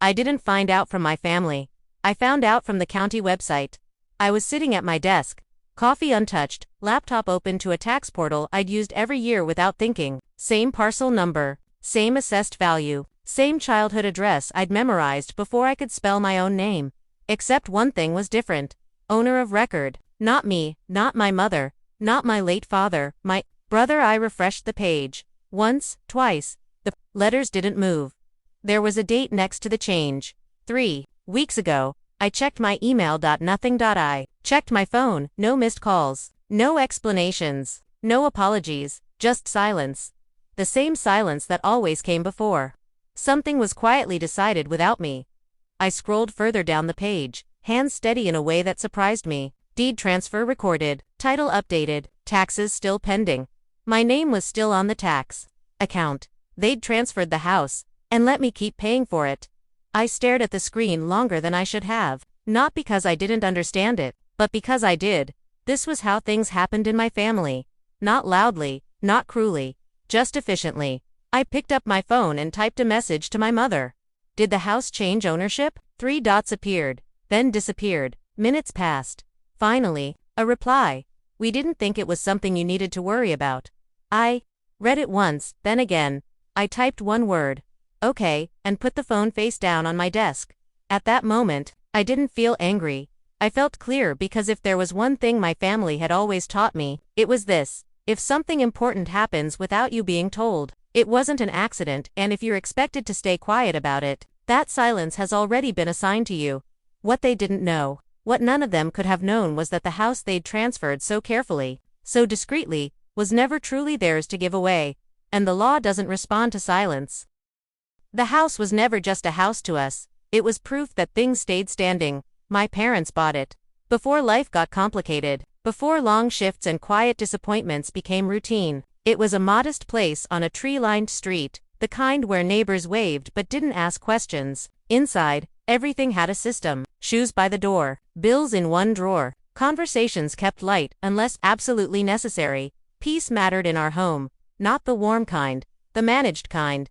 I didn't find out from my family. I found out from the county website. I was sitting at my desk, coffee untouched, laptop open to a tax portal I'd used every year without thinking. Same parcel number, same assessed value, same childhood address I'd memorized before I could spell my own name. Except one thing was different. Owner of record. Not me, not my mother, not my late father, my brother. I refreshed the page. Once, twice. The letters didn't move. There was a date next to the change. 3 weeks ago. I checked my email. Nothing. I checked my phone. No missed calls. No explanations. No apologies. Just silence. The same silence that always came before. Something was quietly decided without me. I scrolled further down the page, hands steady in a way that surprised me. Deed transfer recorded. Title updated. Taxes still pending. My name was still on the tax account. They'd transferred the house and let me keep paying for it. I stared at the screen longer than I should have, not because I didn't understand it, but because I did. This was how things happened in my family. Not loudly, not cruelly, just efficiently. I picked up my phone and typed a message to my mother. Did the house change ownership? 3 dots appeared, then disappeared. Minutes passed. Finally, a reply. We didn't think it was something you needed to worry about. I read it once, then again. I typed one word, okay, and put the phone face down on my desk. At that moment, I didn't feel angry. I felt clear, because if there was one thing my family had always taught me, it was this: if something important happens without you being told, it wasn't an accident, and if you're expected to stay quiet about it, that silence has already been assigned to you. What they didn't know, what none of them could have known, was that the house they'd transferred so carefully, so discreetly, was never truly theirs to give away, and the law doesn't respond to silence. The house was never just a house to us, it was proof that things stayed standing. My parents bought it before life got complicated, before long shifts and quiet disappointments became routine. It was a modest place on a tree-lined street, the kind where neighbors waved but didn't ask questions. Inside, everything had a system. Shoes by the door, bills in one drawer, conversations kept light unless absolutely necessary. Peace mattered in our home, not the warm kind, the managed kind.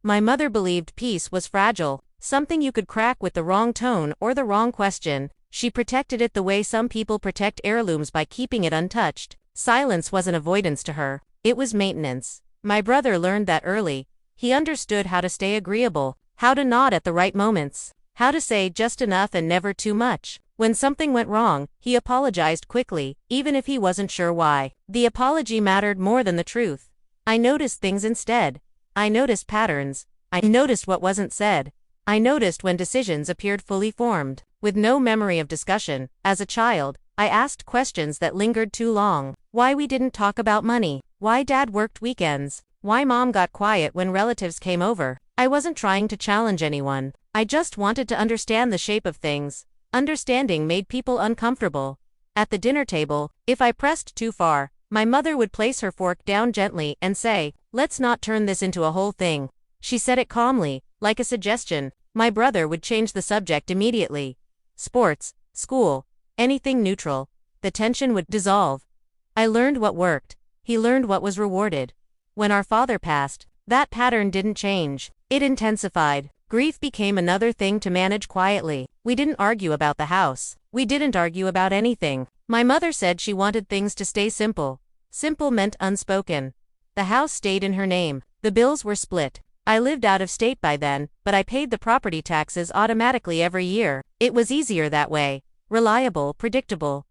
My mother believed peace was fragile, something you could crack with the wrong tone or the wrong question. She protected it the way some people protect heirlooms, by keeping it untouched. Silence wasn't avoidance to her, it was maintenance. My brother learned that early. He understood how to stay agreeable, how to nod at the right moments, how to say just enough and never too much. When something went wrong, he apologized quickly, even if he wasn't sure why. The apology mattered more than the truth. I noticed things instead. I noticed patterns. I noticed what wasn't said. I noticed when decisions appeared fully formed, with no memory of discussion. As a child, I asked questions that lingered too long. Why we didn't talk about money, why Dad worked weekends, why Mom got quiet when relatives came over. I wasn't trying to challenge anyone. I just wanted to understand the shape of things. Understanding made people uncomfortable. At the dinner table, if I pressed too far, my mother would place her fork down gently and say, "Let's not turn this into a whole thing." She said it calmly, like a suggestion. My brother would change the subject immediately. Sports, school, anything neutral. The tension would dissolve. I learned what worked. He learned what was rewarded. When our father passed, that pattern didn't change. It intensified. Grief became another thing to manage quietly. We didn't argue about the house. We didn't argue about anything. My mother said she wanted things to stay simple. Simple meant unspoken. The house stayed in her name. The bills were split. I lived out of state by then, but I paid the property taxes automatically every year. It was easier that way. Reliable, predictable.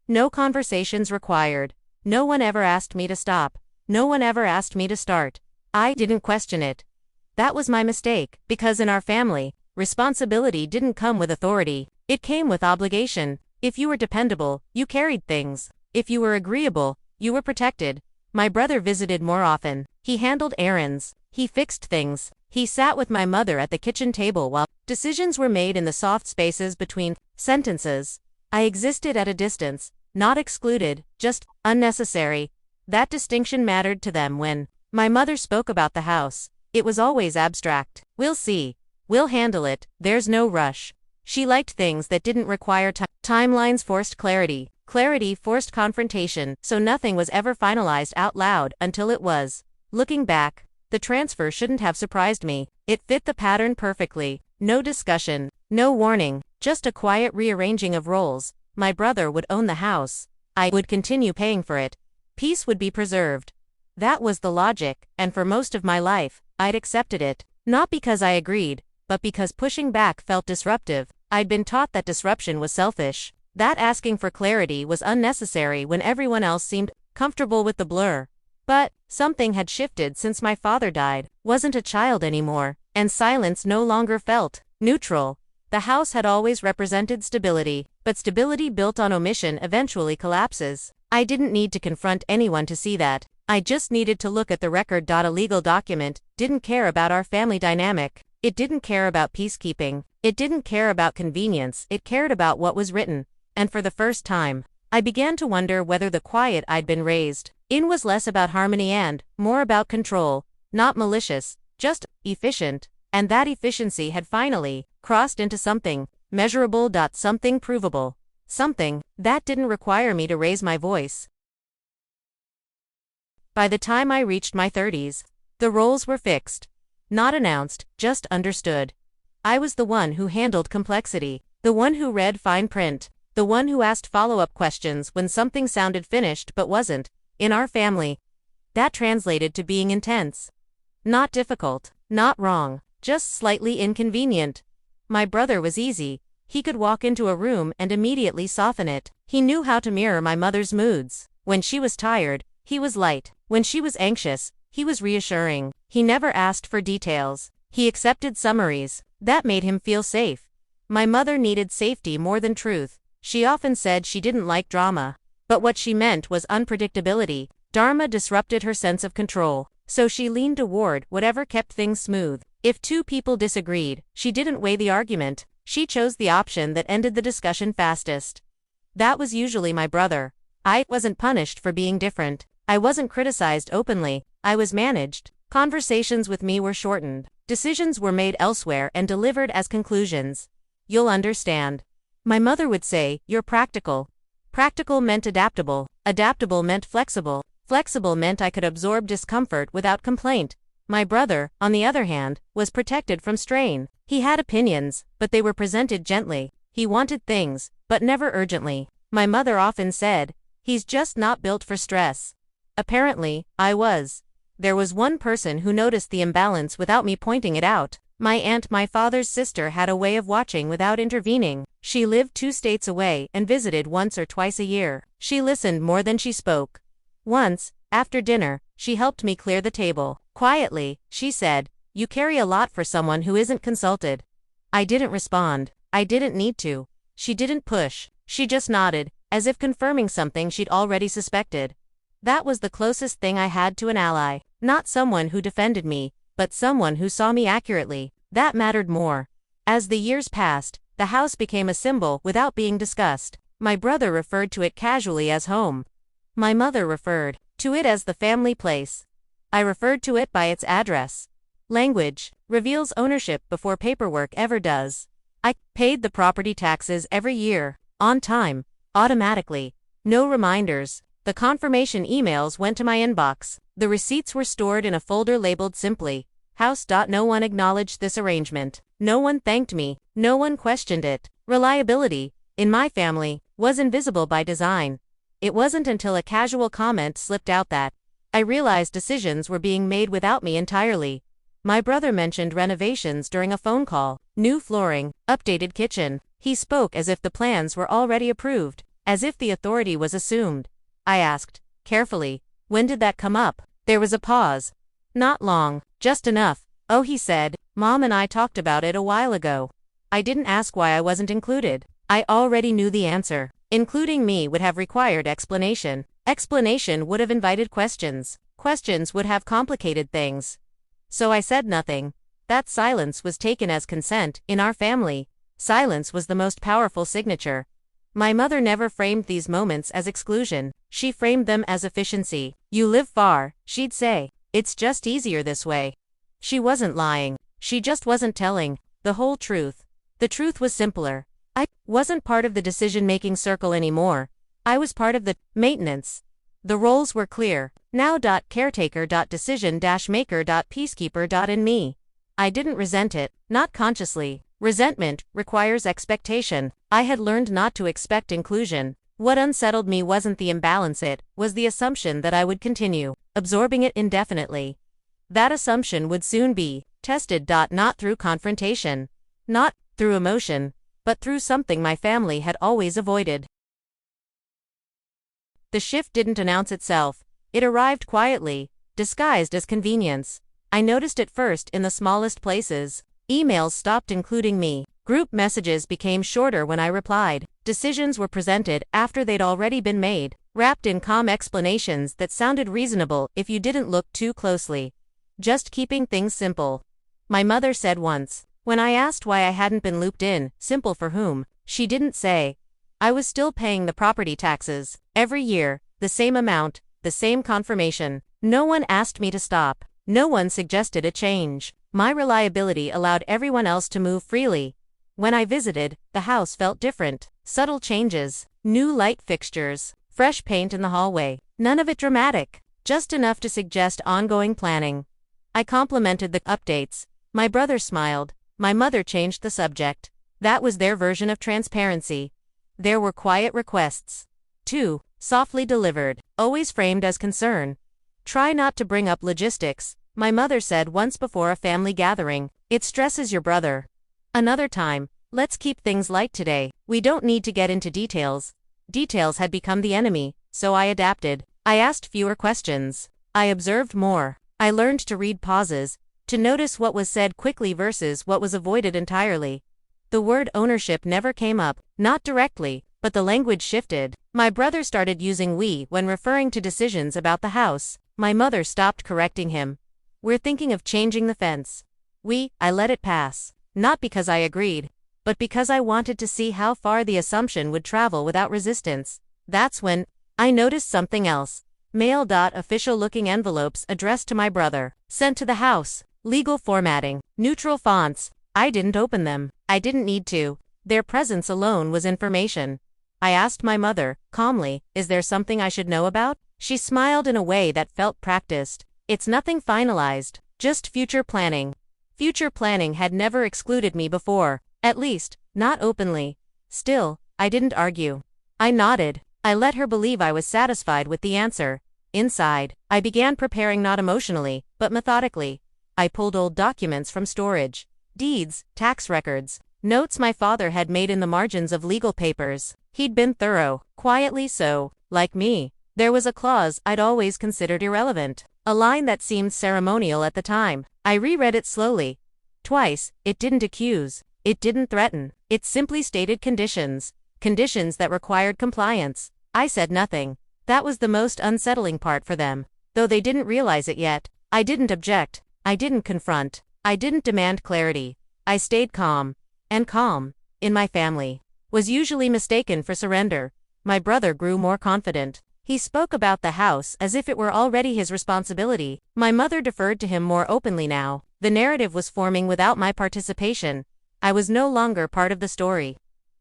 No conversations required. No one ever asked me to stop. No one ever asked me to start. I didn't question it. That was my mistake, because in our family, responsibility didn't come with authority. It came with obligation. If you were dependable, you carried things. If you were agreeable, you were protected. My brother visited more often. He handled errands. He fixed things. He sat with my mother at the kitchen table while decisions were made in the soft spaces between sentences. I existed at a distance, not excluded, just unnecessary. That distinction mattered to them. When my mother spoke about the house, it was always abstract. "We'll see. We'll handle it. There's no rush." She liked things that didn't require timelines. Forced clarity. Clarity forced confrontation, so nothing was ever finalized out loud until it was. Looking back, the transfer shouldn't have surprised me. It fit the pattern perfectly. No discussion, no warning, just a quiet rearranging of roles. My brother would own the house. I would continue paying for it. Peace would be preserved. That was the logic, and for most of my life, I'd accepted it. Not because I agreed, but because pushing back felt disruptive. I'd been taught that disruption was selfish, that asking for clarity was unnecessary when everyone else seemed comfortable with the blur. But something had shifted since my father died. Wasn't a child anymore, and silence no longer felt neutral. The house had always represented stability, but stability built on omission eventually collapses. I didn't need to confront anyone to see that. I just needed to look at the record. A legal document didn't care about our family dynamic. It didn't care about peacekeeping. It didn't care about convenience. It cared about what was written. And for the first time, I began to wonder whether the quiet I'd been raised in was less about harmony and more about control, not malicious, just efficient. And that efficiency had finally crossed into something measurable. Something provable. Something that didn't require me to raise my voice. By the time I reached my 30s, the roles were fixed. Not announced, just understood. I was the one who handled complexity, the one who read fine print, the one who asked follow-up questions when something sounded finished but wasn't. In our family, that translated to being intense. Not difficult, not wrong, just slightly inconvenient. My brother was easy. He could walk into a room and immediately soften it. He knew how to mirror my mother's moods. When she was tired, he was light. When she was anxious, he was reassuring. He never asked for details. He accepted summaries. That made him feel safe. My mother needed safety more than truth. She often said she didn't like drama. But what she meant was unpredictability. Dharma disrupted her sense of control. So she leaned toward whatever kept things smooth. If two people disagreed, she didn't weigh the argument. She chose the option that ended the discussion fastest. That was usually my brother. I wasn't punished for being different. I wasn't criticized openly. I was managed. Conversations with me were shortened. Decisions were made elsewhere and delivered as conclusions. You'll understand. My mother would say, "You're practical." Practical meant adaptable. Adaptable meant flexible. Flexible meant I could absorb discomfort without complaint. My brother, on the other hand, was protected from strain. He had opinions, but they were presented gently. He wanted things, but never urgently. My mother often said, "He's just not built for stress." Apparently, I was. There was one person who noticed the imbalance without me pointing it out. My aunt, my father's sister, had a way of watching without intervening. She lived 2 states away and visited once or twice a year. She listened more than she spoke. Once, after dinner, she helped me clear the table. Quietly, she said, "You carry a lot for someone who isn't consulted." I didn't respond. I didn't need to. She didn't push. She just nodded, as if confirming something she'd already suspected. That was the closest thing I had to an ally. Not someone who defended me, but someone who saw me accurately. That mattered more. As the years passed, the house became a symbol without being discussed. My brother referred to it casually as home. My mother referred to it as the family place. I referred to it by its address. Language reveals ownership before paperwork ever does. I paid the property taxes every year, on time, automatically. No reminders. The confirmation emails went to my inbox. The receipts were stored in a folder labeled simply, House. No one acknowledged this arrangement. No one thanked me. No one questioned it. Reliability, in my family, was invisible by design. It wasn't until a casual comment slipped out that I realized decisions were being made without me entirely. My brother mentioned renovations during a phone call. New flooring, updated kitchen. He spoke as if the plans were already approved, as if the authority was assumed. I asked, carefully, "When did that come up?" There was a pause. Not long, just enough. "Oh," he said, "Mom and I talked about it a while ago." I didn't ask why I wasn't included. I already knew the answer. Including me would have required explanation. Explanation would have invited questions. Questions would have complicated things. So I said nothing. That silence was taken as consent. In our family, silence was the most powerful signature. My mother never framed these moments as exclusion. She framed them as efficiency. "You live far," she'd say. "It's just easier this way." She wasn't lying. She just wasn't telling the whole truth. The truth was simpler. I wasn't part of the decision-making circle anymore. I was part of the maintenance. The roles were clear. Now. Caretaker. Decision-maker. Peacekeeper. In me. I didn't resent it, not consciously. Resentment requires expectation. I had learned not to expect inclusion. What unsettled me wasn't the imbalance, it was the assumption that I would continue absorbing it indefinitely. That assumption would soon be tested. Not through confrontation, not through emotion, but through something my family had always avoided. The shift didn't announce itself. It arrived quietly, disguised as convenience. I noticed it first in the smallest places. Emails stopped including me. Group messages became shorter when I replied. Decisions were presented after they'd already been made, wrapped in calm explanations that sounded reasonable if you didn't look too closely. Just keeping things simple. My mother said once, when I asked why I hadn't been looped in, simple for whom, she didn't say. I was still paying the property taxes. Every year, the same amount, the same confirmation. No one asked me to stop. No one suggested a change. My reliability allowed everyone else to move freely. When I visited, the house felt different. Subtle changes, new light fixtures, fresh paint in the hallway. None of it dramatic, just enough to suggest ongoing planning. I complimented the updates. My brother smiled. My mother changed the subject. That was their version of transparency. There were quiet requests. 2. Softly delivered, always framed as concern. Try not to bring up logistics, my mother said once before a family gathering. It stresses your brother. Another time, let's keep things light today. We don't need to get into details. Details had become the enemy, so I adapted. I asked fewer questions. I observed more. I learned to read pauses, to notice what was said quickly versus what was avoided entirely. The word ownership never came up, not directly, but the language shifted. My brother started using we when referring to decisions about the house. My mother stopped correcting him. We're thinking of changing the fence. I let it pass. Not because I agreed, but because I wanted to see how far the assumption would travel without resistance. That's when I noticed something else. Mail. Official looking envelopes addressed to my brother. Sent to the house. Legal formatting. Neutral fonts. I didn't open them. I didn't need to. Their presence alone was information. I asked my mother, calmly, is there something I should know about? She smiled in a way that felt practiced. It's nothing finalized, just future planning. Future planning had never excluded me before, at least, not openly. Still, I didn't argue. I nodded. I let her believe I was satisfied with the answer. Inside, I began preparing not emotionally, but methodically. I pulled old documents from storage. Deeds, tax records, notes my father had made in the margins of legal papers. He'd been thorough, quietly so, like me. There was a clause I'd always considered irrelevant. A line that seemed ceremonial at the time. I reread it slowly. Twice. It didn't accuse. It didn't threaten. It simply stated conditions. Conditions that required compliance. I said nothing. That was the most unsettling part for them. Though they didn't realize it yet. I didn't object. I didn't confront. I didn't demand clarity. I stayed calm. And calm, in my family, was usually mistaken for surrender. My brother grew more confident. He spoke about the house as if it were already his responsibility. My mother deferred to him more openly now. The narrative was forming without my participation. I was no longer part of the story.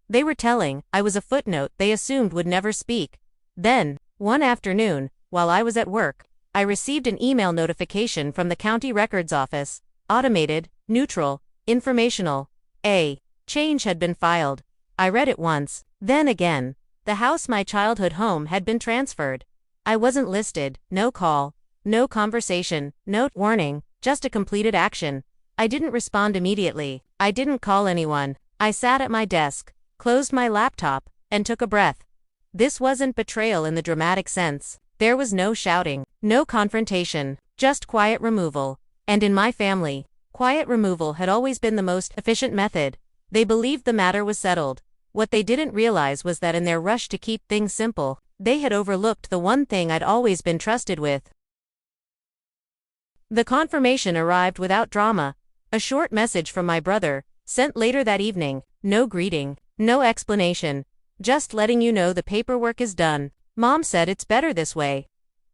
They were telling, I was a footnote they assumed would never speak. Then, one afternoon, while I was at work, I received an email notification from the county records office. Automated, neutral, informational. A change had been filed. I read it once, then again. The house, my childhood home, had been transferred. I wasn't listed, no call, no conversation, no warning, just a completed action. I didn't respond immediately. I didn't call anyone. I sat at my desk, closed my laptop, and took a breath. This wasn't betrayal in the dramatic sense. There was no shouting, no confrontation, just quiet removal. And in my family, quiet removal had always been the most efficient method. They believed the matter was settled. What they didn't realize was that in their rush to keep things simple, they had overlooked the one thing I'd always been trusted with. The confirmation arrived without drama. A short message from my brother, sent later that evening. No greeting, no explanation. Just letting you know the paperwork is done. Mom said it's better this way.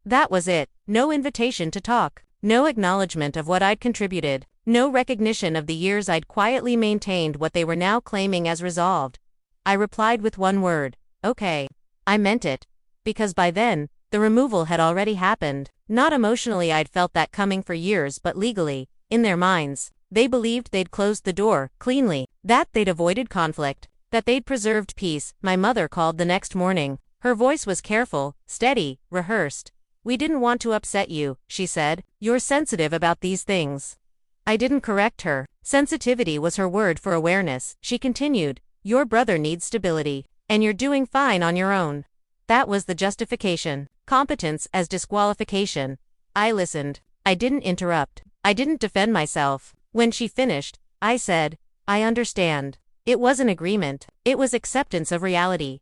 That was it. No invitation to talk. No acknowledgement of what I'd contributed. No recognition of the years I'd quietly maintained what they were now claiming as resolved. I replied with one word, okay. I meant it. Because by then, the removal had already happened. Not emotionally, I'd felt that coming for years, but legally, in their minds, They believed they'd closed the door cleanly, that they'd avoided conflict, that they'd preserved peace. My mother called the next morning. Her voice was careful, steady, rehearsed. "We didn't want to upset you," she said. "You're sensitive about these things." I didn't correct her. Sensitivity was her word for awareness. She continued, "Your brother needs stability, and you're doing fine on your own." That was the justification. Competence as disqualification. I listened. I didn't interrupt. I didn't defend myself. When she finished, I said, "I understand." It was an agreement. It was acceptance of reality.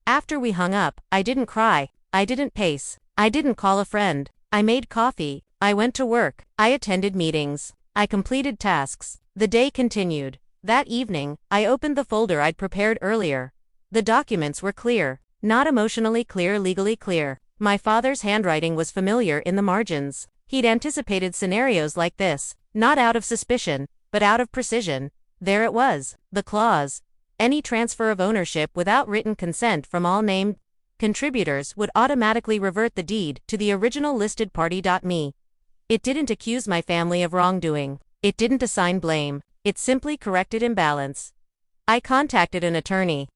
After we hung up, I didn't cry. I didn't pace. I didn't call a friend. I made coffee. I went to work. I attended meetings. I completed tasks. The day continued. That evening, I opened the folder I'd prepared earlier. The documents were clear. Not emotionally clear, legally clear. My father's handwriting was familiar in the margins. He'd anticipated scenarios like this, not out of suspicion, but out of precision. There it was, the clause. Any transfer of ownership without written consent from all named contributors would automatically revert the deed to the original listed party. Me. It didn't accuse my family of wrongdoing. It didn't assign blame. It simply corrected imbalance. I contacted an attorney.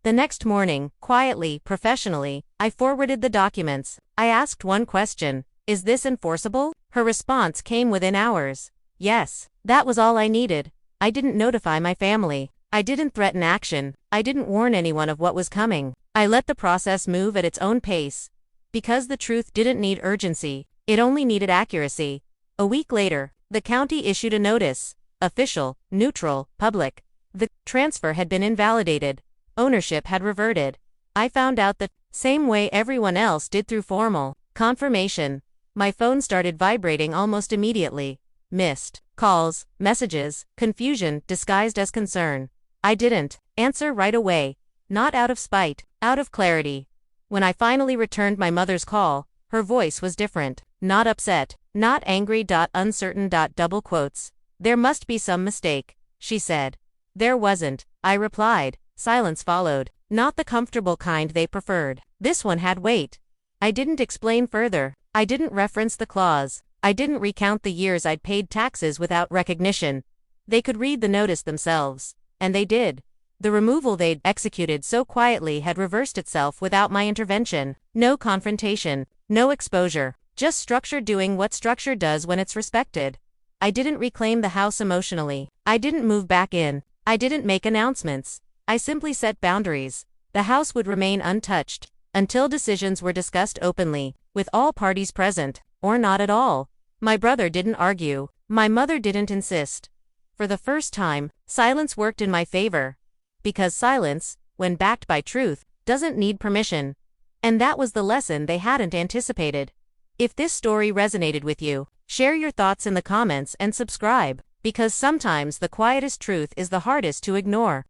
The next morning, quietly, professionally, I forwarded the documents. I asked one question: "Is this enforceable?" Her response came within hours. Yes. That was all I needed. I didn't notify my family. I didn't threaten action. I didn't warn anyone of what was coming. I let the process move at its own pace. Because the truth didn't need urgency. It only needed accuracy. A week later, the county issued a notice. Official, neutral, public. The transfer had been invalidated. Ownership had reverted. I found out the same way everyone else did, through formal confirmation. My phone started vibrating almost immediately. Missed calls, messages, confusion disguised as concern. I didn't answer right away. Not out of spite, out of clarity. When I finally returned my mother's call, her voice was different. Not upset, not angry. Uncertain. Double quotes. "There must be some mistake," she said. "There wasn't," I replied. Silence followed. Not the comfortable kind they preferred. This one had weight. I didn't explain further. I didn't reference the clause. I didn't recount the years I'd paid taxes without recognition. They could read the notice themselves. And they did. The removal they'd executed so quietly had reversed itself without my intervention. No confrontation. No exposure. Just structure doing what structure does when it's respected. I didn't reclaim the house emotionally. I didn't move back in. I didn't make announcements. I simply set boundaries. The house would remain untouched until decisions were discussed openly, with all parties present, or not at all. My brother didn't argue. My mother didn't insist. For the first time, silence worked in my favor. Because silence, when backed by truth, doesn't need permission. And that was the lesson they hadn't anticipated. If this story resonated with you, share your thoughts in the comments and subscribe, because sometimes the quietest truth is the hardest to ignore.